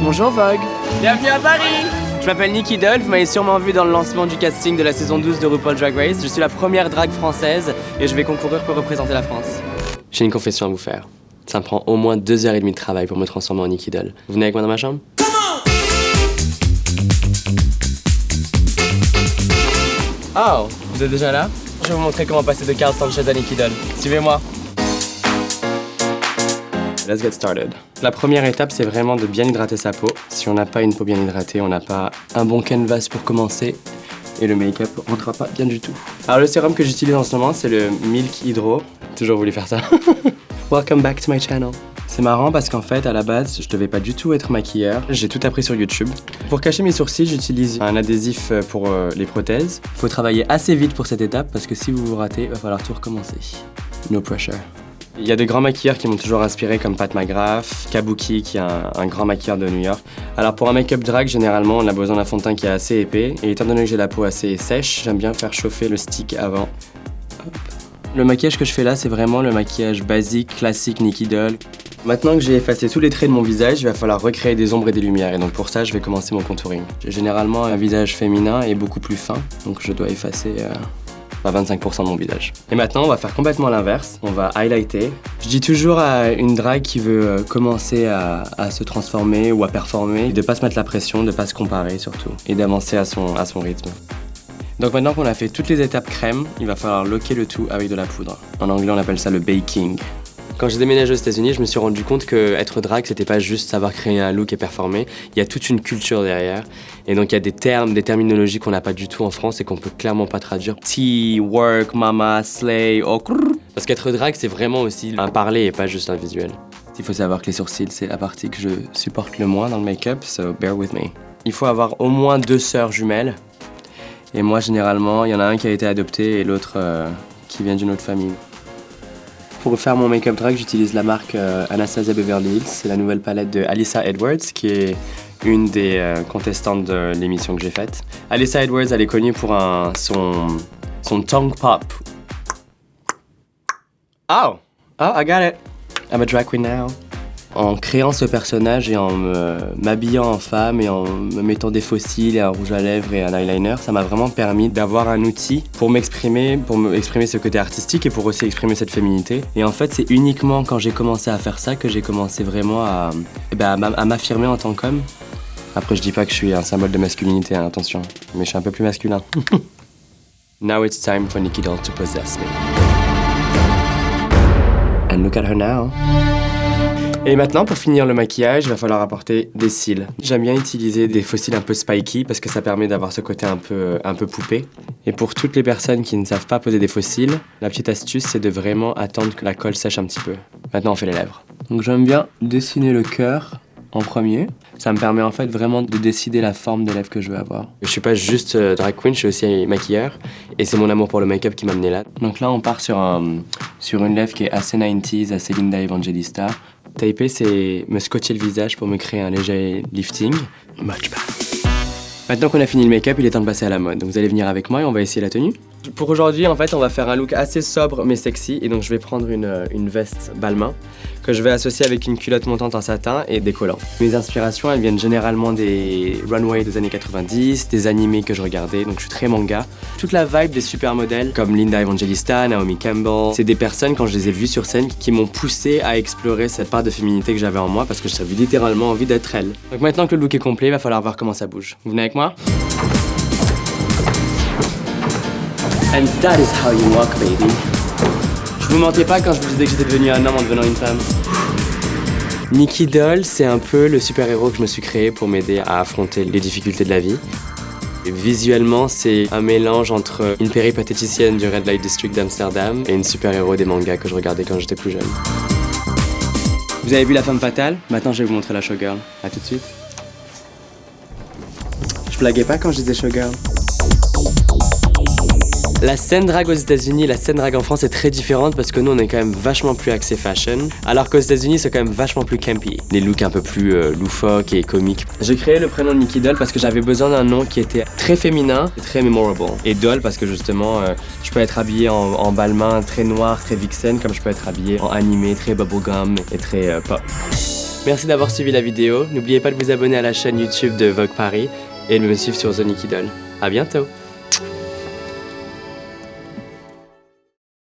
Bonjour Vogue. Bienvenue à Paris. Je m'appelle Nicky Doll, vous m'avez sûrement vu dans le lancement du casting de la saison 12 de RuPaul Drag Race. Je suis la première drague française et je vais concourir pour représenter la France. J'ai une confession à vous faire. Ça me prend au moins 2h30 de travail pour me transformer en Nicky Doll. Vous venez avec moi dans ma chambre? Oh, vous êtes déjà là? Je vais vous montrer comment passer de Carl Sanchez à Nicky Doll. Suivez-moi. Let's get started. La première étape, c'est vraiment de bien hydrater sa peau. Si on n'a pas une peau bien hydratée, on n'a pas un bon canvas pour commencer. Et le make-up ne rentrera pas bien du tout. Alors le sérum que j'utilise en ce moment, c'est le Milk Hydro. Toujours voulu faire ça. Welcome back to my channel. C'est marrant parce qu'en fait, à la base, je devais pas du tout être maquilleur. J'ai tout appris sur YouTube. Pour cacher mes sourcils, j'utilise un adhésif pour les prothèses. Faut travailler assez vite pour cette étape parce que si vous vous ratez, il va falloir tout recommencer. No pressure. Il y a de grands maquilleurs qui m'ont toujours inspiré comme Pat McGrath, Kabuki qui est un grand maquilleur de New York. Alors pour un make-up drag, généralement on a besoin d'un fond de teint qui est assez épais et étant donné que j'ai la peau assez sèche, j'aime bien faire chauffer le stick avant. Hop. Le maquillage que je fais là, c'est vraiment le maquillage basique, classique Nicky Doll. Maintenant que j'ai effacé tous les traits de mon visage, il va falloir recréer des ombres et des lumières et donc pour ça je vais commencer mon contouring. J'ai généralement un visage féminin et beaucoup plus fin, donc je dois effacer 25% de mon visage. Et maintenant, on va faire complètement l'inverse. On va highlighter. Je dis toujours à une drague qui veut commencer à se transformer ou à performer de ne pas se mettre la pression, de ne pas se comparer surtout, et d'avancer à son rythme. Donc maintenant qu'on a fait toutes les étapes crème, il va falloir locker le tout avec de la poudre. En anglais, on appelle ça le baking. Quand j'ai déménagé aux États-Unis, je me suis rendu compte que être drague, c'était pas juste savoir créer un look et performer. Il y a toute une culture derrière. Et donc il y a des termes, des terminologies qu'on n'a pas du tout en France et qu'on peut clairement pas traduire. Tea, work, mama, slay, okr. Parce qu'être drague, c'est vraiment aussi un parler et pas juste un visuel. Il faut savoir que les sourcils, c'est la partie que je supporte le moins dans le make-up, so bear with me. Il faut avoir au moins 2 sœurs jumelles. Et moi, généralement, il y en a un qui a été adopté et l'autre qui vient d'une autre famille. Pour faire mon make-up drag, j'utilise la marque Anastasia Beverly Hills. C'est la nouvelle palette de Alyssa Edwards, qui est une des contestantes de l'émission que j'ai faite. Alyssa Edwards, elle est connue pour son tongue pop. Oh, I got it. I'm a drag queen now. En créant ce personnage et en m'habillant en femme et en me mettant des faux cils et un rouge à lèvres et un eyeliner, ça m'a vraiment permis d'avoir un outil pour m'exprimer ce côté artistique et pour aussi exprimer cette féminité. Et en fait, c'est uniquement quand j'ai commencé à faire ça que j'ai commencé vraiment à m'affirmer en tant qu'homme. Après, je dis pas que je suis un symbole de masculinité, hein, attention, mais je suis un peu plus masculin. Now it's time for Nicky Doll to possess me. And look at her now. Et maintenant, pour finir le maquillage, il va falloir apporter des cils. J'aime bien utiliser des faux cils un peu spiky parce que ça permet d'avoir ce côté un peu poupée. Et pour toutes les personnes qui ne savent pas poser des faux cils, la petite astuce, c'est de vraiment attendre que la colle sèche un petit peu. Maintenant, on fait les lèvres. Donc j'aime bien dessiner le cœur en premier. Ça me permet en fait vraiment de décider la forme des lèvres que je veux avoir. Je suis pas juste drag queen, je suis aussi maquilleur. Et c'est mon amour pour le make-up qui m'a amené là. Donc là, on part sur une lèvre qui est assez 90s, assez Linda Evangelista. Taper, c'est me scotcher le visage pour me créer un léger lifting. Much better. Maintenant qu'on a fini le make-up, il est temps de passer à la mode. Donc vous allez venir avec moi et on va essayer la tenue. Pour aujourd'hui, en fait, on va faire un look assez sobre mais sexy. Et donc je vais prendre une veste Balmain que je vais associer avec une culotte montante en satin et des collants. Mes inspirations, elles viennent généralement des runways des années 90, des animés que je regardais, donc je suis très manga. Toute la vibe des supermodèles comme Linda Evangelista, Naomi Campbell, c'est des personnes, quand je les ai vues sur scène, qui m'ont poussé à explorer cette part de féminité que j'avais en moi parce que j'avais littéralement envie d'être elle. Donc maintenant que le look est complet, il va falloir voir comment ça bouge. Vous venez avec moi? And that is how you walk, baby. Je vous mentais pas quand je vous disais que j'étais devenu un homme en devenant une femme. Nicky Doll, c'est un peu le super-héros que je me suis créé pour m'aider à affronter les difficultés de la vie. Et visuellement, c'est un mélange entre une péripatéticienne du Red Light District d'Amsterdam et une super-héros des mangas que je regardais quand j'étais plus jeune. Vous avez vu La Femme Fatale? Maintenant, je vais vous montrer la Showgirl. À tout de suite. Je blaguais pas quand je disais Showgirl. La scène drague aux États-Unis et la scène drague en France est très différente parce que nous on est quand même vachement plus axé fashion, alors qu'aux États-Unis c'est quand même vachement plus campy. Les looks un peu plus loufoques et comiques. J'ai créé le prénom de Nicky Doll parce que j'avais besoin d'un nom qui était très féminin et très memorable. Et Doll parce que justement je peux être habillé en Balmain très noir, très vixen, comme je peux être habillé en animé très bubblegum et très pop. Merci d'avoir suivi la vidéo. N'oubliez pas de vous abonner à la chaîne YouTube de Vogue Paris et de me suivre sur The Nikki Doll. À bientôt!